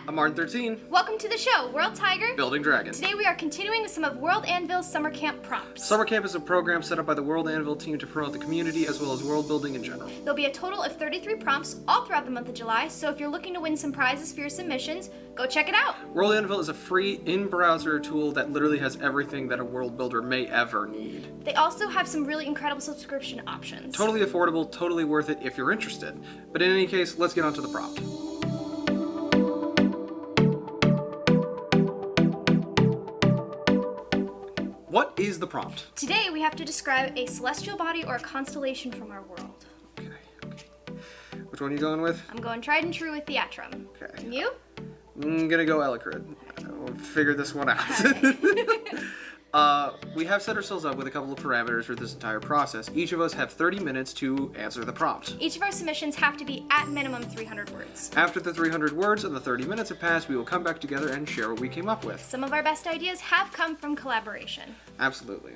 I'm Martin 13. Welcome to the show, World Tiger. Building Dragon. Today we are continuing with some of World Anvil's summer camp prompts. Summer camp is a program set up by the World Anvil team to promote the community as well as world building in general. There'll be a total of 33 prompts all throughout the month of July, so if you're looking to win some prizes for your submissions, go check it out. World Anvil is a free in-browser tool that literally has everything that a world builder may ever need. They also have some really incredible subscription options. Totally affordable, totally worth it if you're interested. But in any case, let's get on to the prompt. What is the prompt? Today we have to describe a celestial body or a constellation from our world. Okay. Which one are you going with? I'm going tried and true with Theatrim. Okay. And you? I'm gonna go Ellecrid. We'll figure this one out. We have set ourselves up with a couple of parameters for this entire process. Each of us have 30 minutes to answer the prompt. Each of our submissions have to be at minimum 300 words. After the 300 words and the 30 minutes have passed, we will come back together and share what we came up with. Some of our best ideas have come from collaboration. Absolutely.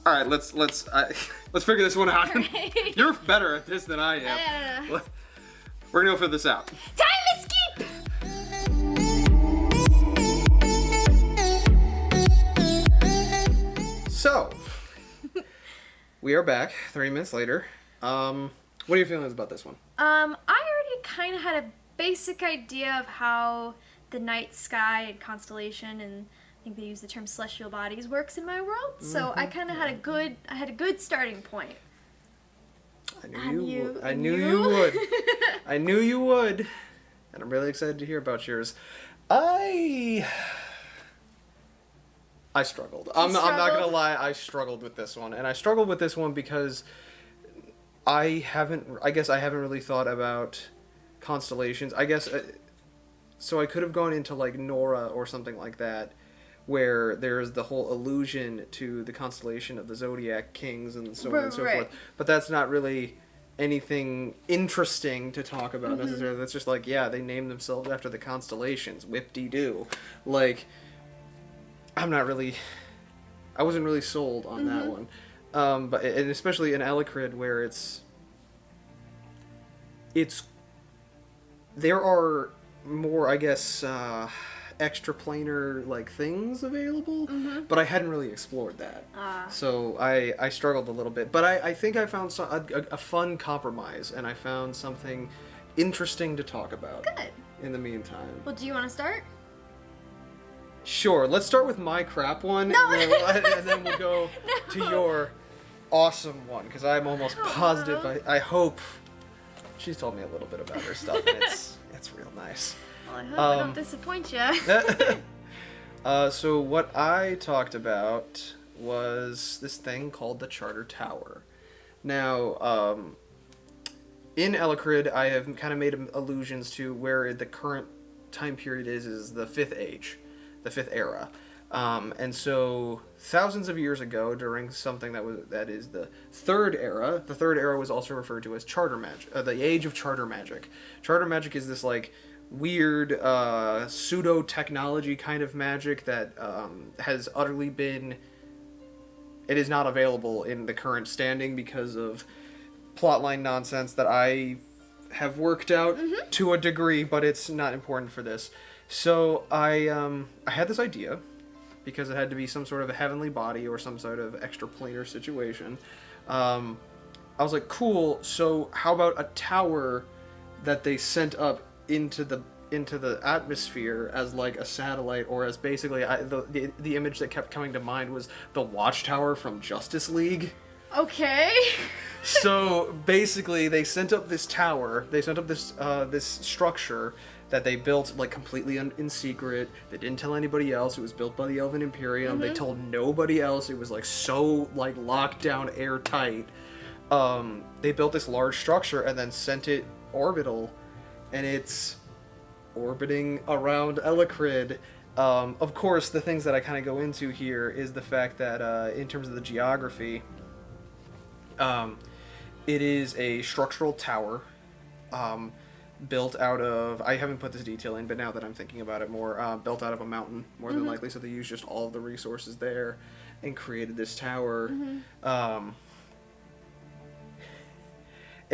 All right, let's figure this one out. Right. You're better at this than I am. We're gonna go figure this out. Time escape! So, we are back 30 minutes later. What are your feelings about this one? I already kind of had a basic idea of how the night sky and constellation, and I think they use the term celestial bodies, works in my world. So I kind of had a good starting point. I knew you would. I knew you would. And I'm really excited to hear about yours. I struggled. I'm not gonna lie, I struggled with this one. And I struggled with this one because I guess I haven't really thought about constellations. I guess, so I could have gone into like Nora or something like that, where there's the whole allusion to the constellation of the Zodiac Kings and so on and so forth. But that's not really anything interesting to talk about necessarily. That's just like, yeah, they named themselves after the constellations. Whip-de-doo. Like, I wasn't really sold on that one. And especially in Ellecrid, where there are more, I guess, extraplanar like things available, but I hadn't really explored that. So I struggled a little bit, but I think I found a fun compromise, and I found something interesting to talk about. Good. In the meantime. Well, do you want to start? Sure, let's start with my crap one, No. and then we'll go to your awesome one, because I'm almost positive, I hope, she's told me a little bit about her stuff, and it's real nice. Well, I hope I don't disappoint you. So what I talked about was this thing called the Charter Tower. Now, in Ellecrid, I have kind of made allusions to where the current time period is the Fifth Age. The Fifth Era. And so thousands of years ago, during something that is the Third Era, the Third Era was also referred to as Charter Magic, the Age of Charter Magic. Charter Magic is this like weird pseudo-technology kind of magic that has utterly been... It is not available in the current standing because of plotline nonsense that I have worked out to a degree, but it's not important for this. So I had this idea, because it had to be some sort of a heavenly body or some sort of extraplanar situation. I was like, cool, so how about a tower that they sent up into the atmosphere as like a satellite, or as basically the image that kept coming to mind was the Watchtower from Justice League. Okay. So basically they sent up this tower, they sent up this structure that they built like completely in secret. They didn't tell anybody else. It was built by the Elven Imperium. They told nobody else. It was like so like locked down, airtight. They built this large structure and then sent it orbital, and it's orbiting around Ellecrid. Of course, the things that I kind of go into here is the fact that in terms of the geography, it is a structural tower. Built out of, I haven't put this detail in, but now that I'm thinking about it more, built out of a mountain, more than likely, so they used just all of the resources there and created this tower.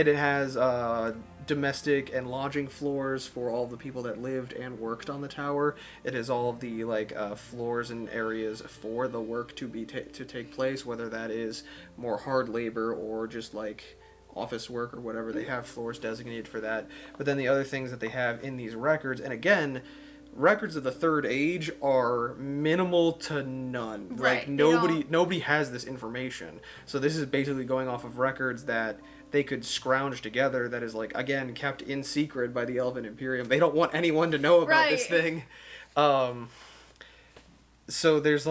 And it has domestic and lodging floors for all the people that lived and worked on the tower. It has all of the floors and areas for the work to take place, whether that is more hard labor or just like office work or whatever. They have floors designated for that. But then the other things that they have in these records, and again, records of the Third Age are minimal to none. Right, Like nobody has this information. So this is basically going off of records that they could scrounge together, that is, like, again, kept in secret by the Elven Imperium. They don't want anyone to know about this thing. So there's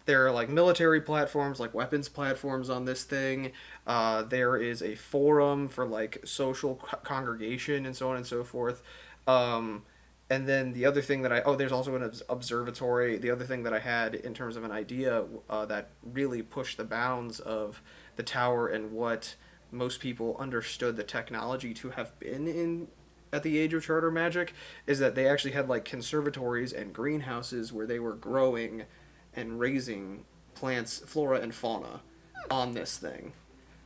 there are like military platforms, like weapons platforms on this thing. There is a forum for like social congregation and so on and so forth. And then the other thing that there's also an observatory. The other thing that I had in terms of an idea that really pushed the bounds of the tower and what most people understood the technology to have been in at the age of charter magic is that they actually had like conservatories and greenhouses where they were growing and raising plants, flora and fauna on this thing,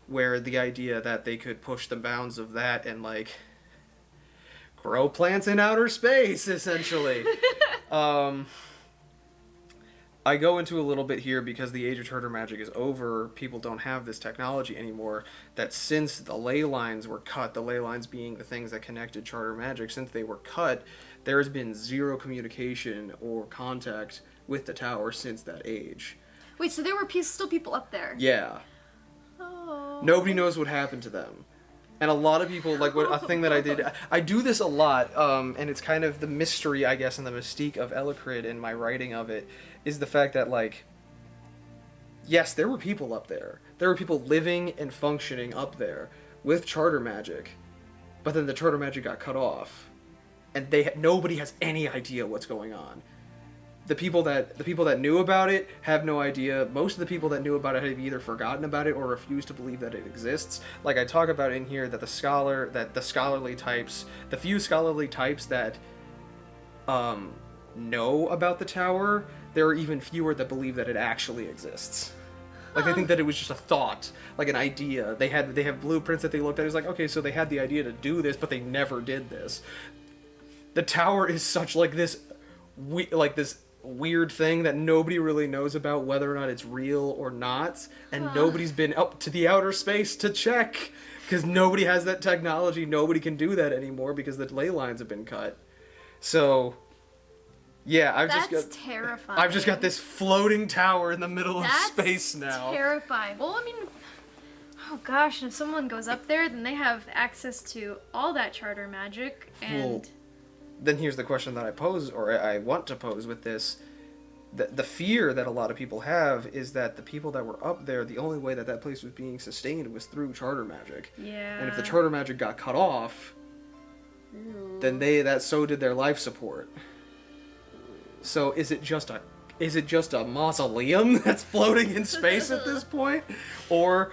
where the idea that they could push the bounds of that and like grow plants in outer space essentially. I go into a little bit here because the age of charter magic is over. People don't have this technology anymore. That since the ley lines were cut, the ley lines being the things that connected charter magic, since they were cut, there has been zero communication or contact with the tower since that age. Wait, so there were still people up there? Yeah. Oh. Nobody knows what happened to them. And a lot of people, like, a thing that I did, I do this a lot, and it's kind of the mystery, I guess, and the mystique of Ellecrid in my writing of it, is the fact that, like, yes, there were people up there. There were people living and functioning up there with charter magic, but then the charter magic got cut off, and nobody has any idea what's going on. The people that knew about it have no idea. Most of the people that knew about it have either forgotten about it or refused to believe that it exists. Like I talk about in here, that the scholarly types, the few scholarly types that know about the tower, there are even fewer that believe that it actually exists. Like they think that it was just a thought, like an idea. They have blueprints that they looked at. It's like, okay, so they had the idea to do this, but they never did this. The tower is such this weird thing that nobody really knows about whether or not it's real or not, and nobody's been up to the outer space to check because nobody has that technology. Nobody can do that anymore because the ley lines have been cut. So yeah, That's terrifying. I've just got this floating tower in the middle of That's space now. Terrifying. Well, I mean, oh gosh, if someone goes up there, then they have access to all that charter magic, and Well, then here's the question that I pose, or I want to pose with this. The fear that a lot of people have is that the people that were up there, the only way that that place was being sustained was through charter magic. yeah. And if the charter magic got cut off, then so did their life support. So is it just a mausoleum that's floating in space at this point, or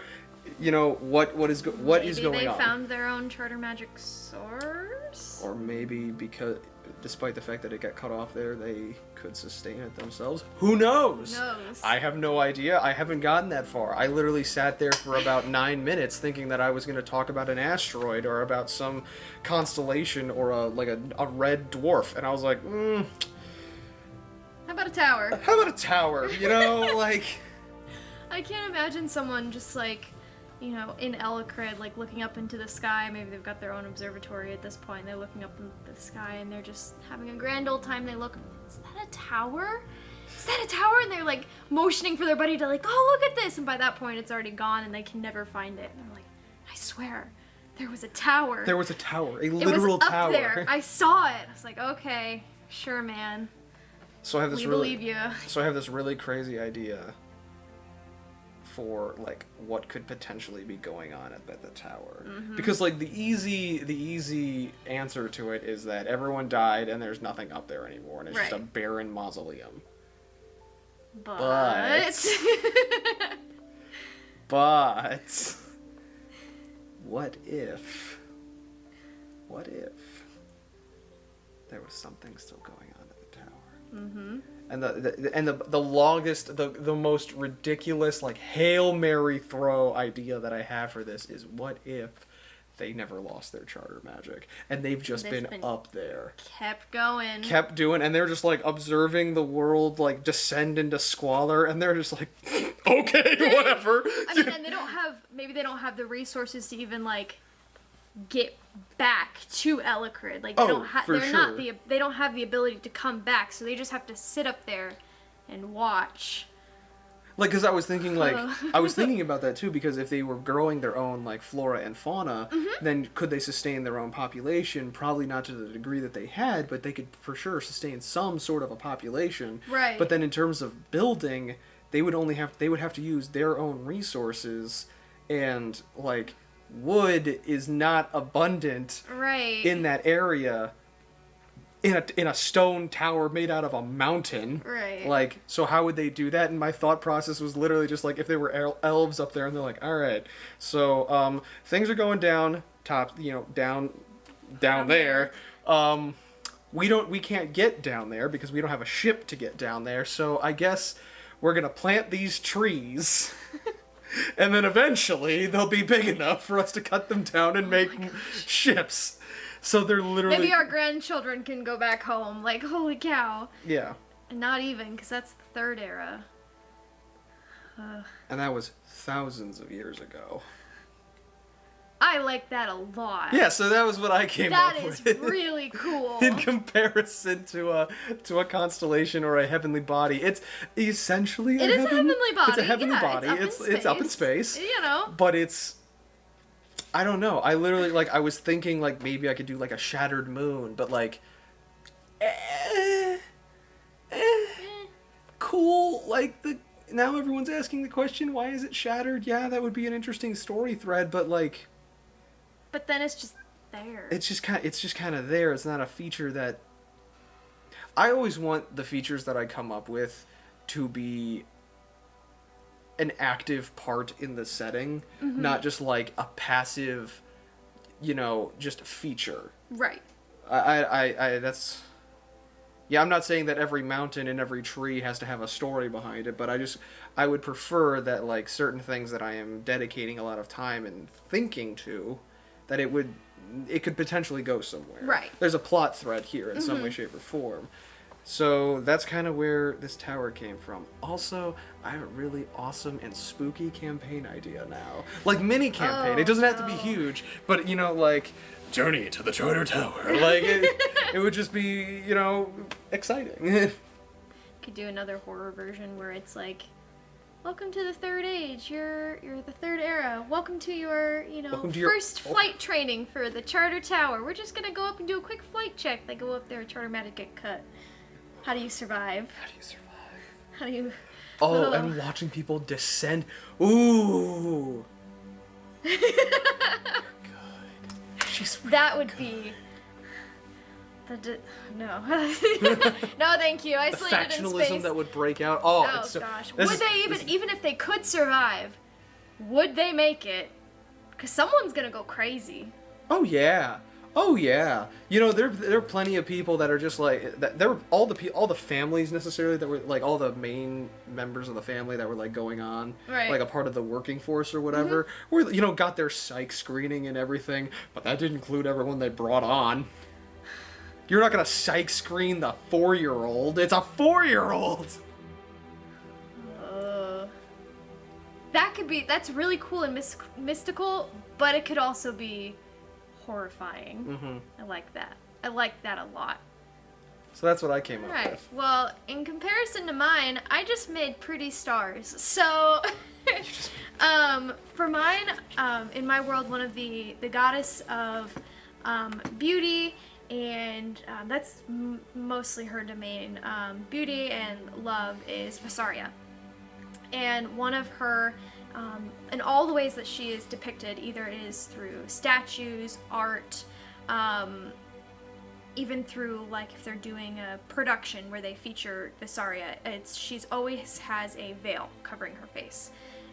what is going on? Maybe they found their own charter magic source? Or maybe because, despite the fact that it got cut off there, they could sustain it themselves. Who knows? I have no idea. I haven't gotten that far. I literally sat there for about 9 minutes thinking that I was going to talk about an asteroid or about some constellation or a red dwarf. And I was like, How about a tower? How about a tower? I can't imagine someone just in Ellecrid, looking up into the sky. Maybe they've got their own observatory at this point. They're looking up into the sky and they're just having a grand old time. They look, is that a tower? Is that a tower? And they're motioning for their buddy to oh, look at this. And by that point, it's already gone and they can never find it. And they're like, I swear, there was a tower. There was a tower, a literal tower. It was up there. I saw it. I was like, okay, sure, man. So I have We believe you. So I have this really crazy idea for what could potentially be going on at the tower, because the easy answer to it is that everyone died and there's nothing up there anymore and it's just a barren mausoleum. But what if there was something still going on at the tower? And the longest, the most ridiculous, Hail Mary throw idea that I have for this is, what if they never lost their charter magic. And they've just They've been been up there. Kept going. Kept doing, and they're just like observing the world like descend into squalor, and they're just like, okay, whatever. I mean, and maybe they don't have the resources to even like get back to Ellecrid. Like they don't have, they don't have the ability to come back, so they just have to sit up there and watch. Like, because I was thinking about that too, because if they were growing their own like flora and fauna, then could they sustain their own population? Probably not to the degree that they had, but they could for sure sustain some sort of a population. Right. But then in terms of building, they would have to use their own resources, and like wood is not abundant in that area. In a stone tower made out of a mountain. Right. Like, so how would they do that? And my thought process was literally just like, if there were elves up there and they're like, all right, so things are going down, down there. We can't get down there because we don't have a ship to get down there. So I guess we're going to plant these trees. And then eventually they'll be big enough for us to cut them down and make ships. So they're literally... Maybe our grandchildren can go back home. Like, holy cow. Yeah. And not even, because that's the third era. And that was thousands of years ago. I like that a lot. Yeah, so that was what I came up with. That is really cool. In comparison to a constellation or a heavenly body, it's essentially a heavenly body. It's a heavenly body. It's up in space. You know. But it's... I don't know. I literally, I was thinking, maybe I could do, a shattered moon, but, cool. Now everyone's asking the question, why is it shattered? Yeah, that would be an interesting story thread, but, But then it's just there. It's just kind of there. It's not a feature that... I always want the features that I come up with to be an active part in the setting, not just a passive, just feature. Right. That's... Yeah, I'm not saying that every mountain and every tree has to have a story behind it, but I would prefer that, certain things that I am dedicating a lot of time and thinking to, that it could potentially go somewhere. Right. There's a plot thread here in some way, shape, or form. So that's kind of where this tower came from. Also, I have a really awesome and spooky campaign idea now. Mini campaign. It doesn't have to be huge, but, Journey to the Charter Tower. It would just be, exciting. Could do another horror version where it's welcome to the third age. You're the third era. Welcome to your, first flight training for the Charter Tower. We're just gonna go up and do a quick flight check. They go up there, charter magic get cut. How do you survive? How do you... Oh, and watching people descend. Ooh. Good. She's really that would be... No. No, thank you. Isolated the in factionalism space. that would break out. Oh gosh. Would they even if they could survive, would they make it? Because someone's gonna go crazy. Oh yeah. There are plenty of people that are just that. There were all the families necessarily that were all the main members of the family that were going on, right. A part of the working force or whatever, were got their psych screening and everything, but that didn't include everyone they brought on. You're not gonna psych screen the 4-year-old. It's a 4-year-old. That's really cool and mystical, but it could also be horrifying. I like that. I like that a lot. So that's what I came up Right. with. Well, in comparison to mine, I just made pretty stars. So, for mine, in my world, one of the goddess of beauty, and that's mostly her domain. Beauty and love is Vasarya. And one of her, in all the ways that she is depicted, either it is through statues, art, even through if they're doing a production where they feature Vasarya, she's always has a veil covering her face.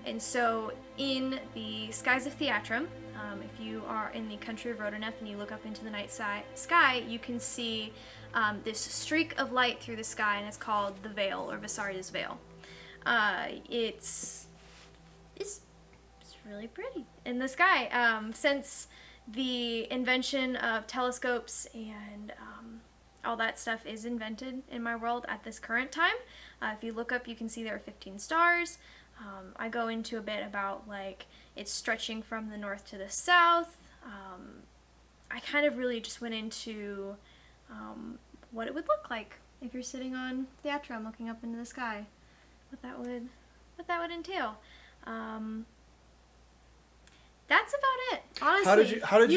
And so in the skies of Theatrim, if you are in the country of Rodineth and you look up into the night sky, you can see this streak of light through the sky, and it's called the Veil, or Vasarya's Veil. It's really pretty in the sky. Since the invention of telescopes and all that stuff is invented in my world at this current time. If you look up, you can see there are 15 stars. I go into a bit about like it's stretching from the north to the south. I kind of really just went into what it would look like if you're sitting on Theatrim looking up into the sky, what that would entail. That's about it. Honestly, how did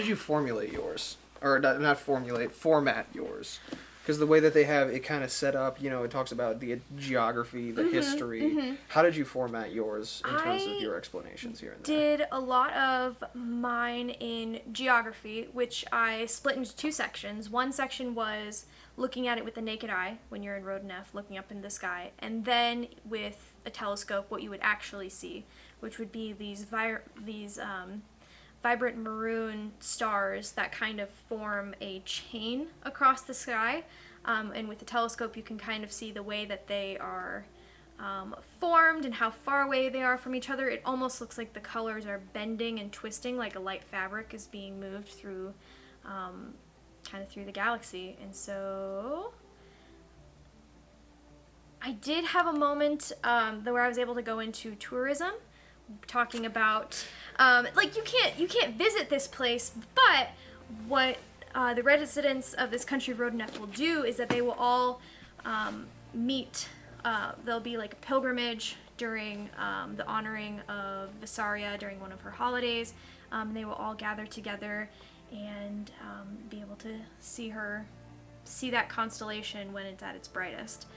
you formulate yours? Or not formulate, format yours? Because the way that they have it kind of set up, you know, it talks about the geography, the history. How did you format yours in terms of your explanations here and there? Did a lot of mine in geography, which I split into two sections. One section was looking at it with the naked eye when you're in Road F, looking up into the sky, and then with a telescope, what you would actually see, which would be these vibrant maroon stars that kind of form a chain across the sky. And with the telescope, you can kind of see the way that they are formed and how far away they are from each other. It almost looks like the colors are bending and twisting, like a light fabric is being moved through, kind of through the galaxy. And so I did have a moment where I was able to go into tourism, talking about like you can't visit this place, but what the residents of this country of Rodenef will do is that they will all meet. There'll be like a pilgrimage during the honoring of Vasarya during one of her holidays. They will all gather together and be able to see that constellation when it's at its brightest.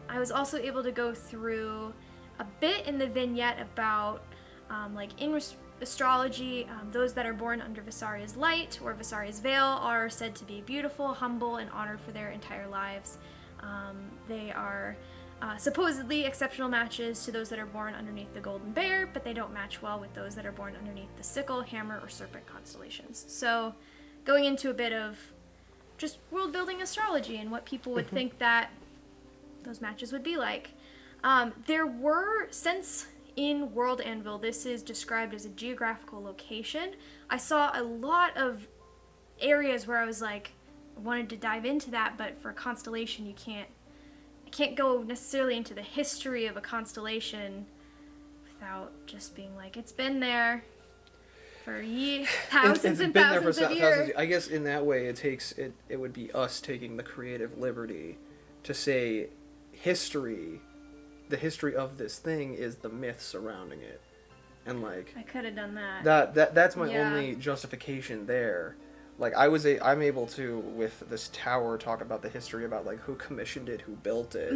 I was also able to go through a bit in the vignette about like in astrology, those that are born under Vasarya's light or Vasarya's veil are said to be beautiful, humble, and honored for their entire lives. They are supposedly exceptional matches to those that are born underneath the golden bear, but they don't match well with those that are born underneath the sickle, hammer, or serpent constellations. So going into a bit of just world building astrology and what people would think that those matches would be like. There were, since in World Anvil this is described as a geographical location, I saw a lot of areas where I was like, I wanted to dive into that, but for a constellation I can't go necessarily into the history of a constellation without just being like, it's been there for thousands and thousands of years. I guess in that way it would be us taking the creative liberty to say the history of this thing is the myth surrounding it, and like I could have done that. That's my only justification there. Like I'm able to with this tower talk about the history about like who commissioned it, who built it.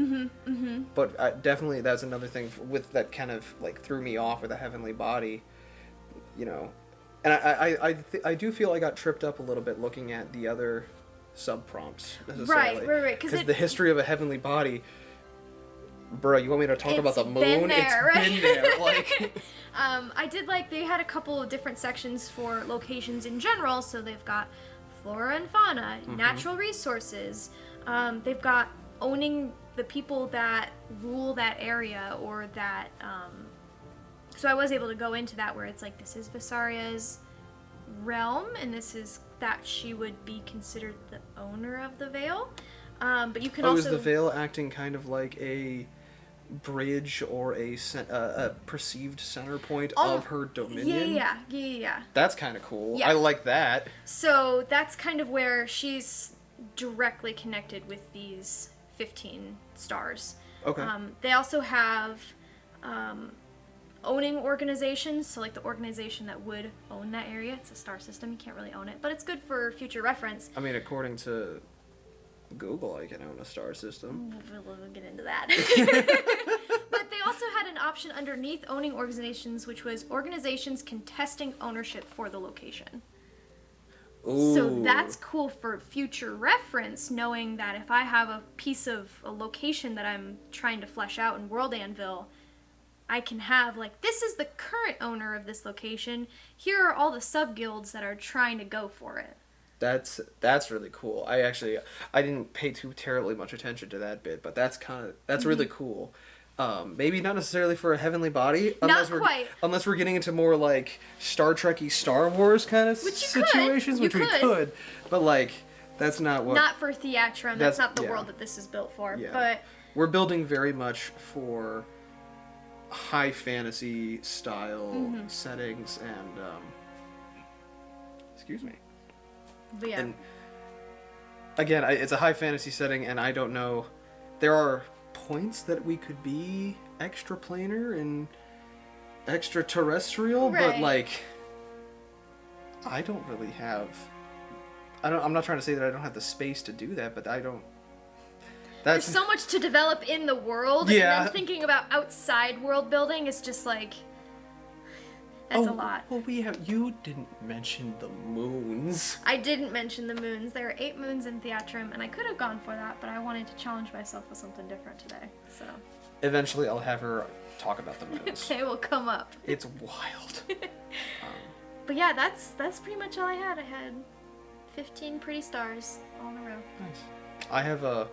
But definitely that's another thing with that kind of like threw me off with the heavenly body, you know, and I do feel I got tripped up a little bit looking at the other sub prompts necessarily. Right. Because the history of a heavenly body. Bro, you want me to talk about the moon? Been there, it's been there. Like, I did like they had a couple of different sections for locations in general. So they've got flora and fauna, natural resources. They've got owning the people that rule that area or that. So I was able to go into that where it's like this is Vasarya's realm, and this is that she would be considered the owner of the veil. But you can also. Is the veil acting kind of like a bridge or a perceived center point of her dominion? Yeah. That's kind of cool. Yeah. I like that. So that's kind of where she's directly connected with these 15 stars. Okay. They also have owning organizations, so like the organization that would own that area. It's a star system, you can't really own it, but it's good for future reference. I mean, according to Google, I can own a star system. We'll get into that. But they also had an option underneath owning organizations, which was organizations contesting ownership for the location. Ooh. So that's cool for future reference, knowing that if I have a piece of a location that I'm trying to flesh out in World Anvil, I can have, like, this is the current owner of this location. Here are all the sub-guilds that are trying to go for it. That's really cool. I didn't pay too terribly much attention to that bit, but that's really cool. Maybe not necessarily for a heavenly body. Not quite. Unless we're getting into more like Star Trek-y Star Wars kind of situations, which we could. But like, that's not what... Not for Theatrim. That's not the world that this is built for. Yeah. But we're building very much for high fantasy style settings and... excuse me. But yeah. And again, it's a high fantasy setting, and I don't know... There are points that we could be extraplanar and extraterrestrial, but like, I don't really have... I'm not trying to say that I don't have the space to do that, but I don't... There's so much to develop in the world, and then thinking about outside world building is just like... That's a lot. Well, you didn't mention the moons. I didn't mention the moons. There are 8 moons in Theatrim, and I could have gone for that, but I wanted to challenge myself with something different today, so... Eventually, I'll have her talk about the moons. They will come up. It's wild. But yeah, that's pretty much all I had. I had 15 pretty stars all in a row. Nice. I have a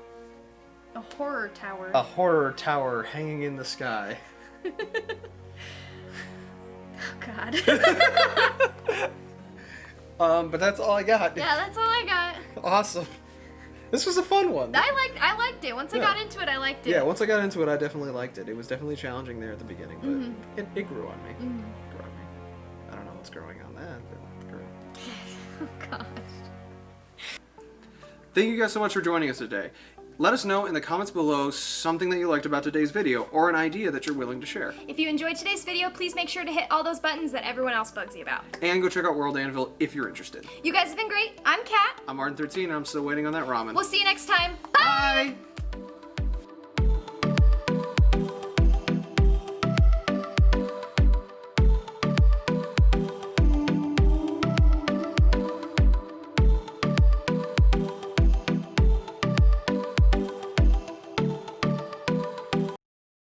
horror tower. A horror tower hanging in the sky. Oh, God. But that's all I got. Yeah, that's all I got. Awesome. This was a fun one. I liked it. Once I got into it, I liked it. Yeah, once I got into it, I definitely liked it. It was definitely challenging there at the beginning, but it grew on me. It grew on me. I don't know what's growing on that, but it grew. Oh, gosh. Thank you guys so much for joining us today. Let us know in the comments below something that you liked about today's video or an idea that you're willing to share. If you enjoyed today's video, please make sure to hit all those buttons that everyone else bugs you about. And go check out World Anvil if you're interested. You guys have been great. I'm Kat. I'm Arden13 and I'm still waiting on that ramen. We'll see you next time. Bye! Bye!